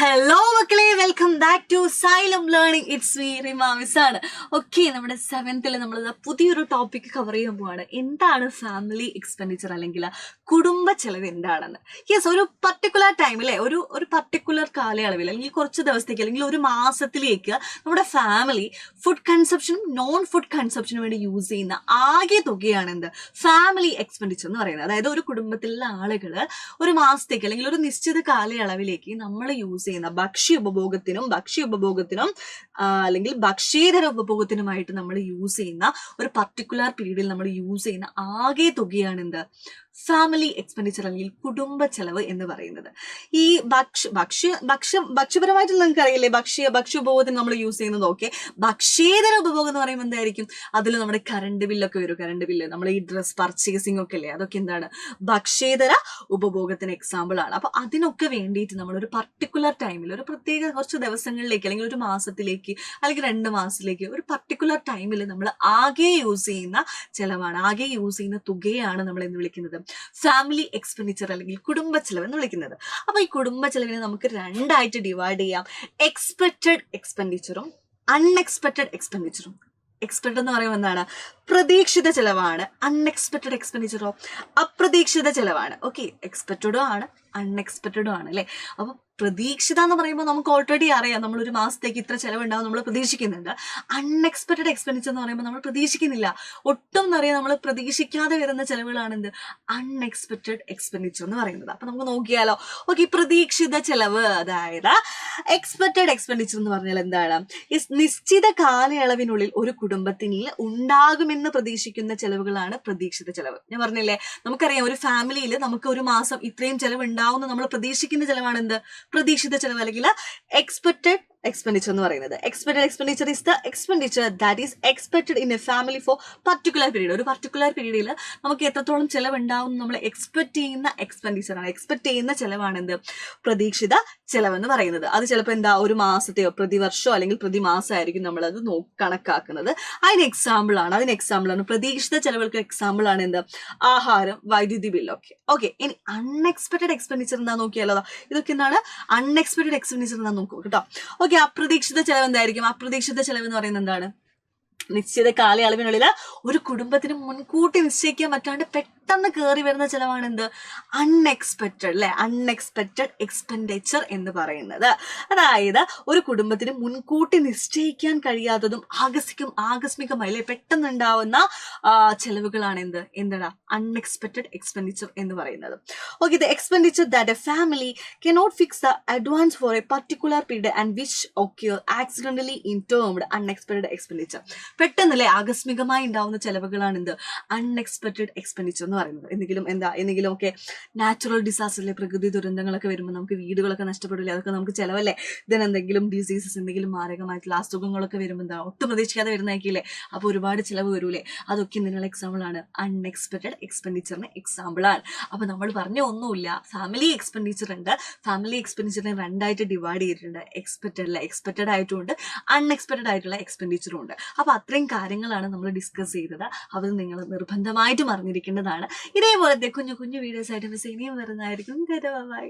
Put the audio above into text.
Hello മക്കളെ, welcome back to Xylem Learning. It's me Rima miss ആണ്. Okay, നമ്മുടെ 7th നമ്മൾ പുതിയൊരു ടോപ്പിക് കവർ ചെയ്യാൻ പോവാണ്. എന്താണ് ഫാമിലി എക്സ്പെൻഡിച്ചർ അല്ലെങ്കിൽ കുടുംബ ചെലവ് എന്താണെന്ന്. യെസ്, ഒരു പർട്ടിക്കുലർ ടൈമിലെ ഒരു പർട്ടിക്കുലർ കാലയളവിൽ അല്ലെങ്കിൽ കുറച്ച് ദിവസത്തേക്ക് അല്ലെങ്കിൽ ഒരു മാസത്തിലേക്ക് നമ്മുടെ ഫാമിലി ഫുഡ് കൺസപ്ഷനും നോൺ ഫുഡ് കൺസപ്ഷനും വേണ്ടി യൂസ് ചെയ്യുന്ന ആകെ തുകയാണ് എന്ത് ഫാമിലി എക്സ്പെൻഡിച്ചർ എന്ന് പറയുന്നത്. അതായത് ഒരു കുടുംബത്തിലുള്ള ആളുകൾ ഒരു മാസത്തേക്ക് അല്ലെങ്കിൽ ഒരു നിശ്ചിത കാലയളവിലേക്ക് നമ്മൾ യൂസ് ചെയ്യുന്ന ഭക്ഷ്യ ഉപഭോഗത്തിനും അല്ലെങ്കിൽ ഭക്ഷ്യേതര ഉപഭോഗത്തിനുമായിട്ട് നമ്മൾ യൂസ് ചെയ്യുന്ന ഒരു പർട്ടിക്കുലർ പീരീഡിൽ നമ്മൾ യൂസ് ചെയ്യുന്ന ആകെ തുകയാണ് എന്ത് ഫാമിലി എക്സ്പെൻഡിച്ചർ അല്ലെങ്കിൽ കുടുംബ ചെലവ് എന്ന് പറയുന്നത്. ഈ ഭക്ഷ്യപരമായിട്ട് നിങ്ങൾക്ക് അറിയില്ലേ, ഭക്ഷ്യ ഉപഭോഗത്തിന് നമ്മൾ യൂസ് ചെയ്യുന്നത്. ഓക്കെ, ഭക്ഷ്യേതര ഉപഭോഗം എന്ന് പറയുമ്പോൾ എന്തായിരിക്കും? അതിൽ നമ്മുടെ കറണ്ട് ബില്ലൊക്കെ വരും. കറണ്ട് ബില്ല്, നമ്മൾ ഈ ഡ്രസ് പർച്ചേസിംഗ് ഒക്കെ അല്ലേ, അതൊക്കെ എന്താണ് ഭക്ഷ്യേതര ഉപഭോഗത്തിന് എക്സാമ്പിൾ ആണ്. അപ്പൊ അതിനൊക്കെ വേണ്ടിയിട്ട് നമ്മൾ ഒരു പർട്ടിക്കുലർ ടൈമിൽ ഒരു പ്രത്യേക കുറച്ച് ദിവസങ്ങളിലേക്ക് അല്ലെങ്കിൽ ഒരു മാസത്തിലേക്ക് അല്ലെങ്കിൽ 2 മാസത്തിലേക്ക് ഒരു പർട്ടിക്കുലർ ടൈമിൽ നമ്മൾ ആകെ യൂസ് ചെയ്യുന്ന ചെലവാണ്, ആകെ യൂസ് ചെയ്യുന്ന തുകയാണ് നമ്മൾ എന്ന് വിളിക്കുന്നത് ഫാമിലി എക്സ്പെൻഡിച്ചർ അല്ലെങ്കിൽ കുടുംബ ചെലവ് എന്ന് വിളിക്കുന്നത്. അപ്പൊ ഈ കുടുംബ ചെലവിനെ നമുക്ക് 2ആയിട്ട് ഡിവൈഡ് ചെയ്യാം. എക്സ്പെക്റ്റഡ് എക്സ്പെൻഡിച്ചറും അൺഎക്സ്പെക്റ്റഡ് എക്സ്പെൻഡിച്ചറും. എക്സ്പെക്റ്റഡ് എന്ന് പറയുമ്പോൾ എന്താണ്? പ്രതീക്ഷിത ചെലവാണ്. അൺഎക്സ്പെക്റ്റഡ് എക്സ്പെൻഡിച്ചറോ അപ്രതീക്ഷിത ചെലവാണ്. ഓക്കെ, എക്സ്പെക്റ്റഡും ആണ് അൺഎക്സ്പെക്റ്റഡും ആണ് അല്ലെ. അപ്പൊ പ്രതീക്ഷിത എന്ന് പറയുമ്പോൾ നമുക്ക് ഓൾറെഡി അറിയാം, നമ്മൾ ഒരു മാസത്തേക്ക് ഇത്ര ചെലവുണ്ടാവും നമ്മൾ പ്രതീക്ഷിക്കുന്നുണ്ട്. അൺഎക്സ്പെക്റ്റഡ് എക്സ്പെൻഡിച്ചർ എന്ന് പറയുമ്പോൾ നമ്മൾ പ്രതീക്ഷിക്കുന്നില്ല, ഒട്ടും എന്നറിയാം, നമ്മൾ പ്രതീക്ഷിക്കാതെ വരുന്ന ചെലവുകളാണ് എന്ത് അൺഎക്സ്പെക്റ്റഡ് എക്സ്പെൻഡിച്ചർ എന്ന് പറയുന്നത്. അപ്പൊ നമുക്ക് നോക്കിയാലോ. ഓക്കെ, പ്രതീക്ഷിത ചെലവ്, അതായത് എക്സ്പെക്റ്റഡ് എക്സ്പെൻഡിച്ചർ എന്ന് പറഞ്ഞാൽ എന്താണ്? നിശ്ചിത കാലയളവിനുള്ളിൽ ഒരു കുടുംബത്തിന് ഉണ്ടാകുമെന്ന് പ്രതീക്ഷിക്കുന്ന ചെലവുകളാണ് പ്രതീക്ഷിത ചെലവ്. ഞാൻ പറഞ്ഞില്ലേ, നമുക്കറിയാം ഒരു ഫാമിലിയിൽ നമുക്ക് ഒരു മാസം ഇത്രയും ചെലവ് ഉണ്ടാവും നമ്മൾ പ്രതീക്ഷിക്കുന്ന ചെലവാണ് എന്ത് പ്രതീക്ഷിത ചെലവ് അല്ലെങ്കിൽ എക്സ്പെക്റ്റഡ് expenditure എന്ന് പറയുന്നത്. Expected expenditure is the expenditure that is expected in A family for particular period. ഒരു പർട്ടിക്കുലർ പീരീഡിൽ നമുക്ക് എത്രത്തോളം ചെലവ് ഉണ്ടാവും നമ്മൾ എക്സ്പെക്ട് ചെയ്യുന്ന എക്സ്പെൻഡിച്ചർ ആണ്, എക്സ്പെക്ട് ചെയ്യുന്ന ചെലവാണ് എന്ത് പ്രതീക്ഷിത ചെലവെന്ന് പറയുന്നത്. അത് ചിലപ്പോൾ എന്താ ഒരു മാസത്തെയോ പ്രതിവർഷമോ അല്ലെങ്കിൽ പ്രതിമാസമായിരിക്കും നമ്മളത് കണക്കാക്കുന്നത്. അതിന് എക്സാമ്പിൾ ആണ് പ്രതീക്ഷിത ചെലവുകൾക്ക് എക്സാമ്പിൾ ആണ് എന്ത് ആഹാരം, വൈദ്യുതി ബില്ലൊക്കെ. ഓക്കെ, ഇനി അൺഎക്സ്പെക്റ്റഡ് എക്സ്പെൻഡിച്ചർ എന്താ നോക്കിയാലോ. ഇതൊക്കെ എന്താണ് അൺഎക്സ്പെക്റ്റഡ് എക്സ്പെൻഡിച്ചർ എന്താ നോക്കൂ കേട്ടോ. ഓക്കെ, അപ്രതീക്ഷിത ചെലവ് എന്തായിരിക്കും? അപ്രതീക്ഷിത ചെലവ് എന്ന് പറയുന്നത് എന്താണ്? നിശ്ചിത കാലയളവിനുള്ളിൽ ഒരു കുടുംബത്തിന് മുൻകൂട്ടി നിശ്ചയിക്കാൻ പറ്റാണ്ട് പെട്ടെന്ന് കയറി വരുന്ന ചെലവാണ് എന്ത് അൺഎക്സ്പെക്റ്റഡ് അല്ലെ, അൺഎക്സ്പെക്റ്റഡ് എക്സ്പെൻഡിച്ചർ എന്ന് പറയുന്നത്. അതായത് ഒരു കുടുംബത്തിന് മുൻകൂട്ടി നിശ്ചയിക്കാൻ കഴിയാത്തതും ആകസ്മികമായി അല്ലെ പെട്ടെന്ന് ഉണ്ടാവുന്ന ചെലവുകളാണ് എന്താണ് അൺഎക്സ്പെക്റ്റഡ് എക്സ്പെൻഡിച്ചർ എന്ന് പറയുന്നത്. Okay, the expenditure that A family cannot fix the advance four A particular period and which occur accidentally in termed unexpected expenditure. പെട്ടെന്നല്ലേ ആകസ്മികമായി ഉണ്ടാവുന്ന ചെലവുകളാണ് എന്ത് അൺഎക്സ്പെക്റ്റഡ് എക്സ്പെൻഡിച്ചർ എന്ന് പറയുന്നത്. എന്തെങ്കിലും ഒക്കെ നാച്ചുറൽ ഡിസാസ്റ്ററിലെ പ്രകൃതി ദുരന്തങ്ങളൊക്കെ വരുമ്പോൾ നമുക്ക് വീടുകളൊക്കെ നഷ്ടപ്പെടില്ലേ, അതൊക്കെ നമുക്ക് ചെലവല്ലേ. എന്തെങ്കിലും ഡിസീസസ്, എന്തെങ്കിലും മാരകമായിട്ടുള്ള അസുഖങ്ങളൊക്കെ വരുമ്പോൾ എന്താ ഒട്ടും പ്രതീക്ഷിക്കാതെ വരുന്നതായിരിക്കില്ലേ, അപ്പോൾ ഒരുപാട് ചെലവ് വരൂലേ. അതൊക്കെ എന്തിനുള്ള എക്സാമ്പിൾ ആണ്? അൺഎക്സ്പെക്റ്റഡ് എക്സ്പെൻഡിച്ചറിന് എക്സാമ്പിൾ ആണ്. അപ്പൊ നമ്മൾ പറഞ്ഞ ഒന്നുമില്ല, ഫാമിലി എക്സ്പെൻഡിച്ചർ ഉണ്ട്. ഫാമിലി എക്സ്പെൻഡിച്ചറിനെ 2ആയിട്ട് ഡിവൈഡ് ചെയ്തിട്ടുണ്ട്. എക്സ്പെക്റ്റഡ് ആയിട്ടുമുണ്ട്, അൺഎക്സ്പെക്റ്റഡ് ആയിട്ടുള്ള എക്സ്പെൻഡിച്ചറും ഉണ്ട്. അപ്പൊ അത്രയും കാര്യങ്ങളാണ് നമ്മൾ ഡിസ്കസ് ചെയ്തത്. അത് നിങ്ങൾ നിർബന്ധമായിട്ടും അറിഞ്ഞിരിക്കേണ്ടതാണ്. ഇതേപോലത്തെ കുഞ്ഞു വീഡിയോസ് ആയിട്ട് ഇനിയും വരുന്നതായിരിക്കും. ബൈ.